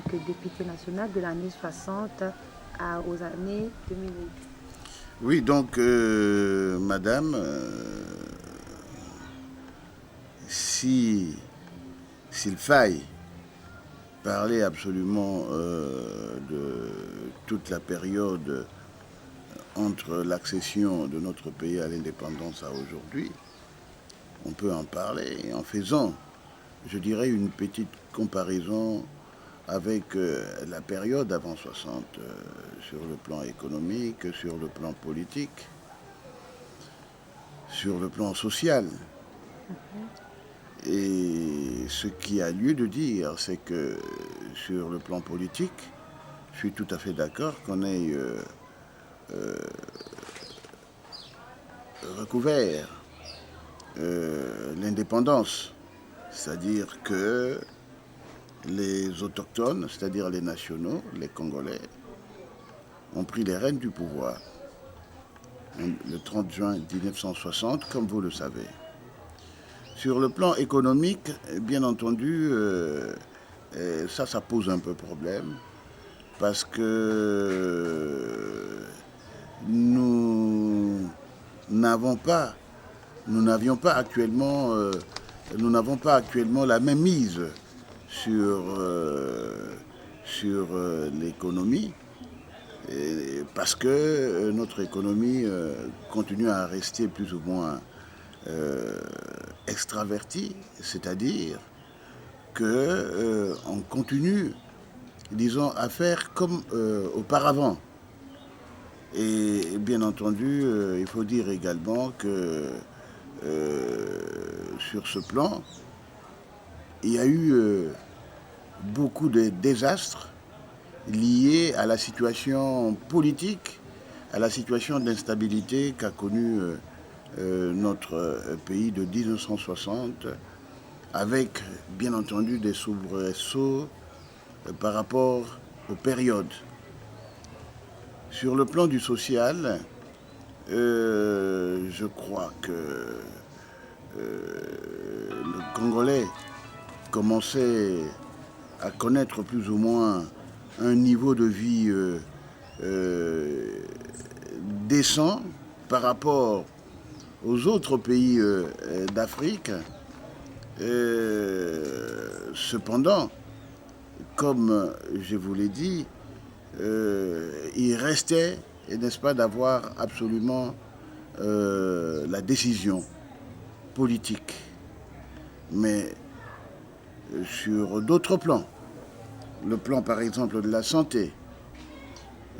que député national de l'année 60 aux années 2008. Oui, donc, madame, si, s'il faille parler absolument de toute la période entre l'accession de notre pays à l'indépendance à aujourd'hui, on peut en parler en faisant, je dirais, une petite comparaison avec la période avant 60 sur le plan économique, sur le plan politique, sur le plan social. Et ce qui a lieu de dire, c'est que sur le plan politique, je suis tout à fait d'accord qu'on ait recouvert l'indépendance. C'est-à-dire que les autochtones, c'est-à-dire les nationaux, les Congolais, ont pris les rênes du pouvoir le 30 juin 1960, comme vous le savez. Sur le plan économique, bien entendu, ça pose un peu problème parce que nous n'avions pas actuellement, nous n'avons pas actuellement la même mise sur l'économie parce que notre économie continue à rester plus ou moins extravertie, c'est-à-dire qu'on continue, disons, à faire comme auparavant. Et bien entendu, il faut dire également que sur ce plan, il y a eu beaucoup de désastres liés à la situation politique, à la situation d'instabilité qu'a connue notre pays de 1960, avec bien entendu des soubresauts par rapport aux périodes. Sur le plan du social, je crois que le Congolais commençait à connaître plus ou moins un niveau de vie décent par rapport aux autres pays d'Afrique. Cependant, comme je vous l'ai dit, il restait, n'est-ce pas, d'avoir absolument la décision politique. Mais sur d'autres plans, le plan par exemple de la santé,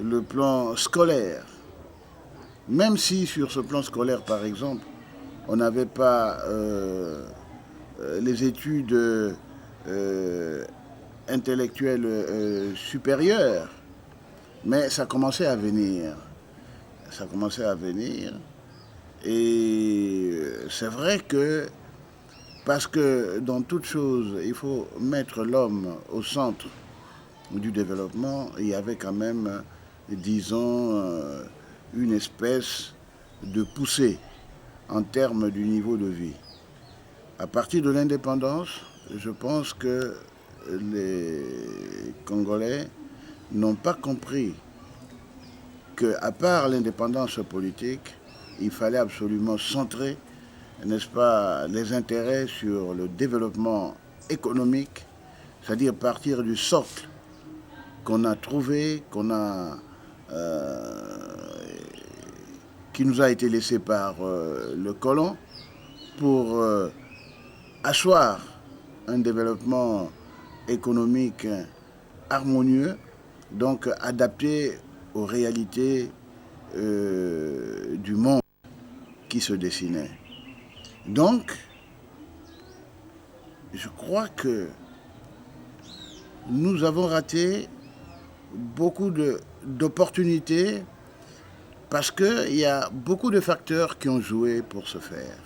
le plan scolaire, même si sur ce plan scolaire par exemple, on n'avait pas les études intellectuelles supérieures, mais ça commençait à venir. Ça commençait à venir. Et c'est vrai que, parce que dans toute chose, il faut mettre l'homme au centre du développement, il y avait quand même, disons, une espèce de poussée en termes du niveau de vie. À partir de l'indépendance, je pense que les Congolais n'ont pas compris qu'à part l'indépendance politique, il fallait absolument centrer, n'est-ce pas, les intérêts sur le développement économique, c'est-à-dire partir du socle qu'on a trouvé, qui nous a été laissé par le colon, pour asseoir un développement économique harmonieux, donc adapté aux réalités du monde qui se dessinait. Donc, je crois que nous avons raté beaucoup d'opportunités parce qu'il y a beaucoup de facteurs qui ont joué pour ce faire.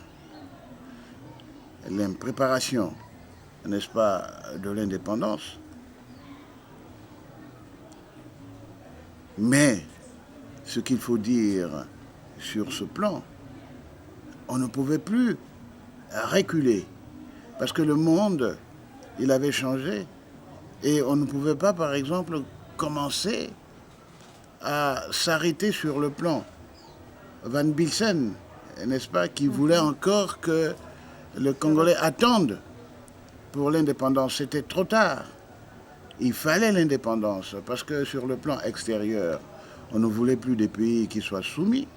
L'impréparation, n'est-ce pas, de l'indépendance, mais ce qu'il faut dire sur ce plan, on ne pouvait plus reculer parce que le monde, il avait changé. Et on ne pouvait pas, par exemple, commencer à s'arrêter sur le plan. Van Bilsen, n'est-ce pas, qui voulait encore que le Congolais attende pour l'indépendance. C'était trop tard. Il fallait l'indépendance parce que sur le plan extérieur, on ne voulait plus des pays qui soient soumis.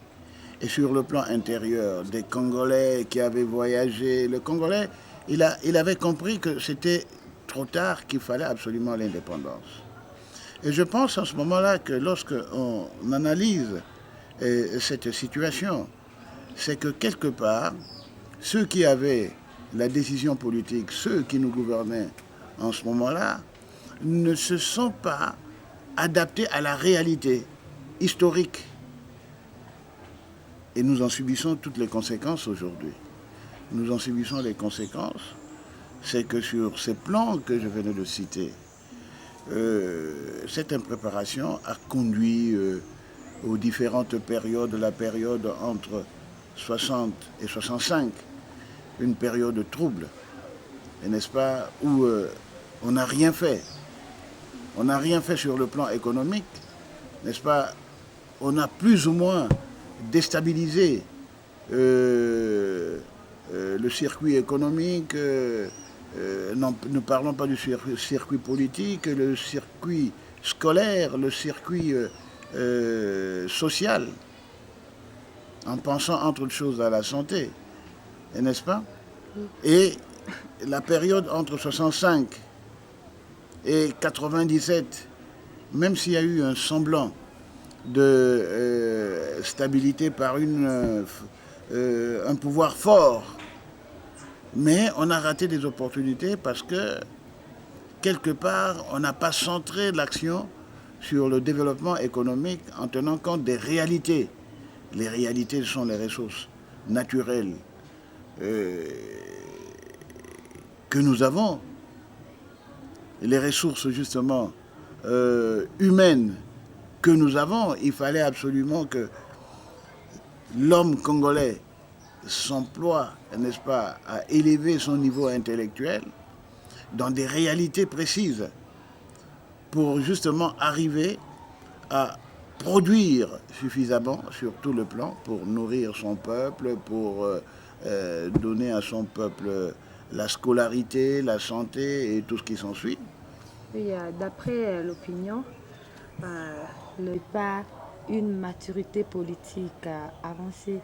Et sur le plan intérieur, des Congolais qui avaient voyagé, le Congolais, il avait compris que c'était trop tard, qu'il fallait absolument l'indépendance. Et je pense en ce moment-là que lorsqu'on analyse cette situation, c'est que quelque part, ceux qui avaient la décision politique, ceux qui nous gouvernaient en ce moment-là, ne se sont pas adaptés à la réalité historique. Et nous en subissons toutes les conséquences aujourd'hui. Nous en subissons les conséquences. C'est que sur ces plans que je venais de citer, cette impréparation a conduit aux différentes périodes, la période entre 60 et 65, une période trouble, n'est-ce pas, où on n'a rien fait. On n'a rien fait sur le plan économique, n'est-ce pas. On a plus ou moins déstabilisé le circuit économique, ne parlons pas du circuit politique, le circuit scolaire, le circuit social, en pensant entre autres choses à la santé, n'est-ce pas? Et la période entre 65 et 97, même s'il y a eu un semblant de stabilité par un pouvoir fort, mais on a raté des opportunités parce que quelque part on n'a pas centré l'action sur le développement économique en tenant compte des réalités. Les réalités sont les ressources naturelles que nous avons, les ressources justement humaines que nous avons. Il fallait absolument que l'homme congolais s'emploie, n'est-ce pas, à élever son niveau intellectuel dans des réalités précises pour justement arriver à produire suffisamment sur tout le plan pour nourrir son peuple, pour donner à son peuple la scolarité, la santé et tout ce qui s'ensuit. Oui, d'après l'opinion, le pas une maturité politique avancée.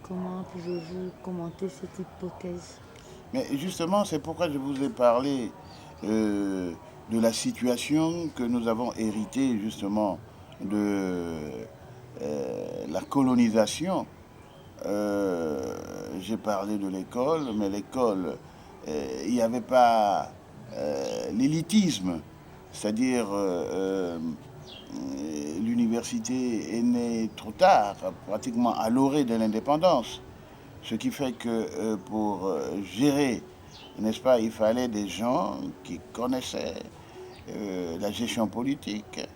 Comment pouvez-vous commenter cette hypothèse? Mais justement, c'est pourquoi je vous ai parlé de la situation que nous avons héritée justement de la colonisation. J'ai parlé de l'école, mais l'école, il n'y avait pas l'élitisme, c'est-à-dire l'université est née trop tard, pratiquement à l'orée de l'indépendance. Ce qui fait que pour gérer, n'est-ce pas, il fallait des gens qui connaissaient la gestion politique,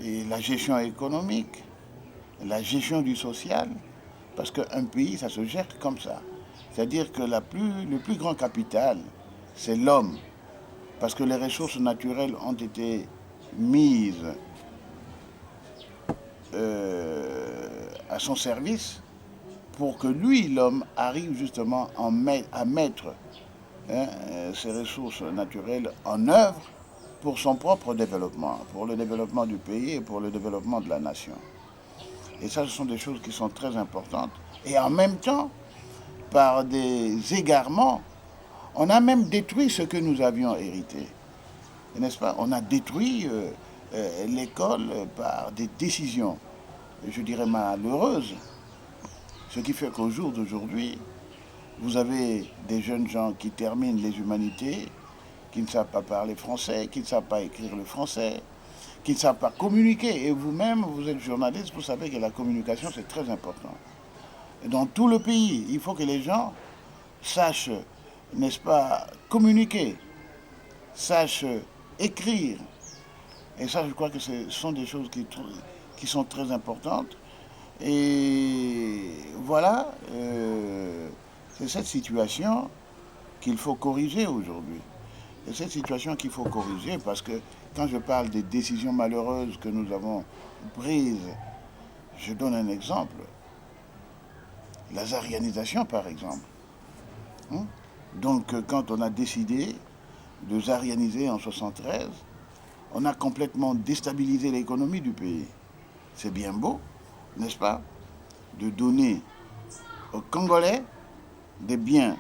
et la gestion économique, la gestion du social, parce qu'un pays, ça se gère comme ça. C'est-à-dire que le plus grand capital, c'est l'homme, parce que les ressources naturelles ont été mises à son service pour que lui, l'homme, arrive justement à mettre ces ressources naturelles en œuvre pour son propre développement, pour le développement du pays et pour le développement de la nation. Et ça, ce sont des choses qui sont très importantes. Et en même temps, par des égarements, on a même détruit ce que nous avions hérité. N'est-ce pas? On a détruit l'école par des décisions, je dirais malheureuses. Ce qui fait qu'au jour d'aujourd'hui, vous avez des jeunes gens qui terminent les humanités, qui ne savent pas parler français, qui ne savent pas écrire le français, qui ne savent pas communiquer. Et vous-même, vous êtes journaliste, vous savez que la communication, c'est très important. Et dans tout le pays, il faut que les gens sachent, n'est-ce pas, communiquer, sachent écrire. Et ça, je crois que ce sont des choses qui sont très importantes. Et voilà, c'est cette situation qu'il faut corriger aujourd'hui. cette situation qu'il faut corriger, parce que quand je parle des décisions malheureuses que nous avons prises, je donne un exemple. La zarianisation, par exemple. Hein? Donc, quand on a décidé de zarianiser en 73, on a complètement déstabilisé l'économie du pays. C'est bien beau, n'est-ce pas, de donner aux Congolais des biens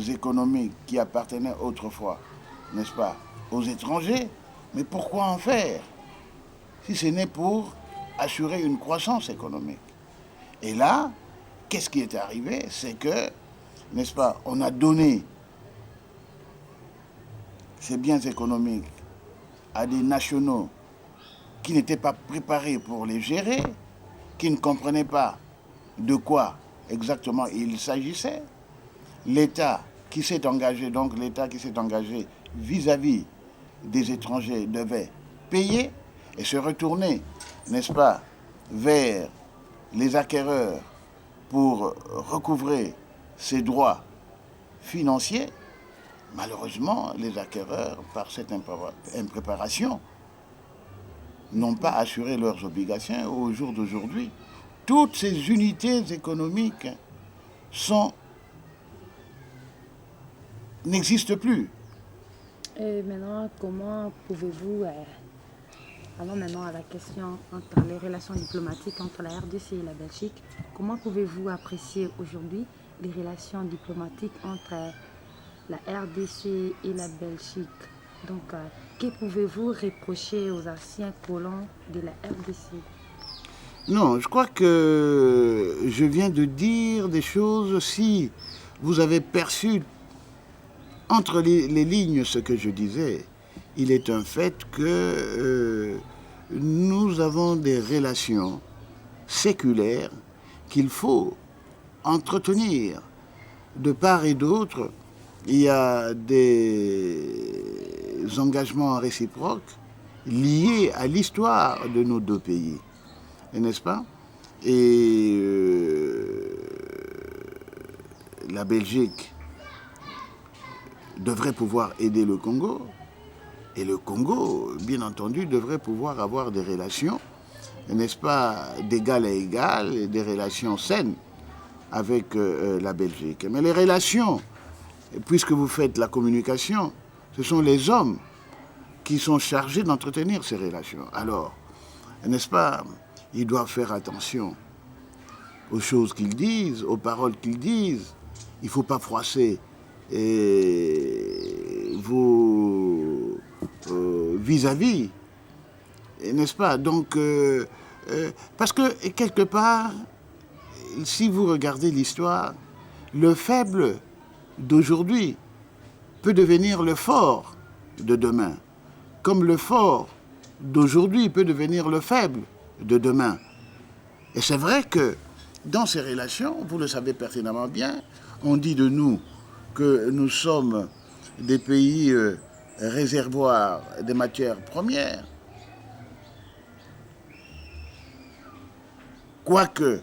économiques qui appartenaient autrefois, n'est-ce pas, aux étrangers. Mais pourquoi en faire si ce n'est pour assurer une croissance économique? Et là, qu'est-ce qui est arrivé? C'est que, n'est-ce pas, on a donné ces biens économiques à des nationaux qui n'étaient pas préparés pour les gérer, qui ne comprenaient pas de quoi exactement il s'agissait. L'État qui s'est engagé, donc l'État qui s'est engagé vis-à-vis des étrangers devait payer et se retourner, n'est-ce pas, vers les acquéreurs pour recouvrer ses droits financiers. Malheureusement, les acquéreurs, par cette impréparation, n'ont pas assuré leurs obligations au jour d'aujourd'hui. Toutes ces unités économiques n'existent plus. Et maintenant, comment pouvez-vous, allons maintenant à la question entre les relations diplomatiques entre la RDC et la Belgique, comment pouvez-vous apprécier aujourd'hui les relations diplomatiques entre la RDC et la Belgique? Donc, que pouvez-vous reprocher aux anciens colons de la RDC? Non, je crois que je viens de dire des choses. Si vous avez perçu entre les lignes ce que je disais, il est un fait que nous avons des relations séculaires qu'il faut entretenir de part et d'autre. Il y a des engagements réciproques liés à l'histoire de nos deux pays, n'est-ce pas? Et la Belgique devrait pouvoir aider le Congo, et le Congo, bien entendu, devrait pouvoir avoir des relations, n'est-ce pas, d'égal à égal, des relations saines avec la Belgique. Mais les relations, puisque vous faites la communication, ce sont les hommes qui sont chargés d'entretenir ces relations. Alors, n'est-ce pas, ils doivent faire attention aux choses qu'ils disent, aux paroles qu'ils disent. Il ne faut pas froisser vos vis-à-vis, n'est-ce pas? Donc, parce que quelque part, si vous regardez l'histoire, le faible d'aujourd'hui peut devenir le fort de demain, comme le fort d'aujourd'hui peut devenir le faible de demain. Et c'est vrai que dans ces relations, vous le savez pertinemment bien, on dit de nous que nous sommes des pays réservoirs des matières premières. Quoique,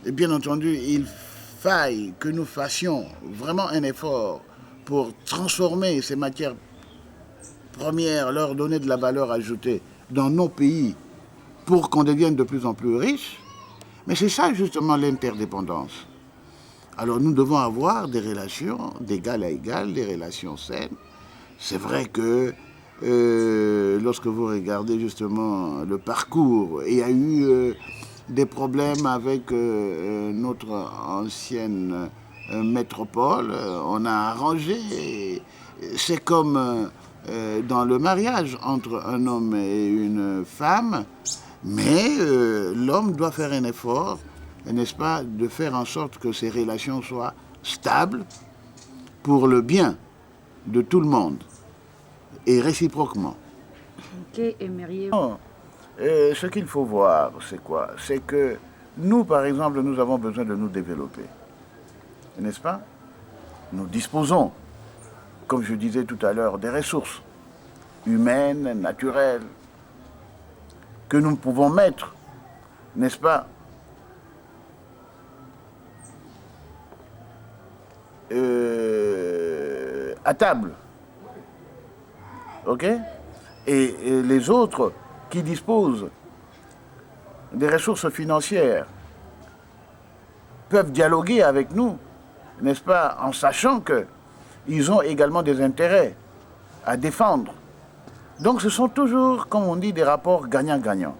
bien entendu, il faille que nous fassions vraiment un effort pour transformer ces matières premières, leur donner de la valeur ajoutée dans nos pays pour qu'on devienne de plus en plus riches. Mais c'est ça justement l'interdépendance. Alors nous devons avoir des relations d'égal à égal, des relations saines. C'est vrai que lorsque vous regardez justement le parcours, il y a eu des problèmes avec notre ancienne métropole. On a arrangé. C'est comme dans le mariage entre un homme et une femme. Mais l'homme doit faire un effort, n'est-ce pas, de faire en sorte que ces relations soient stables pour le bien de tout le monde et réciproquement. Que aimeriez-vous? Non. Ce qu'il faut voir, c'est quoi? C'est que nous, par exemple, nous avons besoin de nous développer, n'est-ce pas? Nous disposons, comme je disais tout à l'heure, des ressources humaines, naturelles, que nous pouvons mettre, n'est-ce pas, à table ok? Et les autres qui disposent des ressources financières peuvent dialoguer avec nous, n'est-ce pas, en sachant qu'ils ont également des intérêts à défendre. Donc ce sont toujours, comme on dit, des rapports gagnant-gagnant.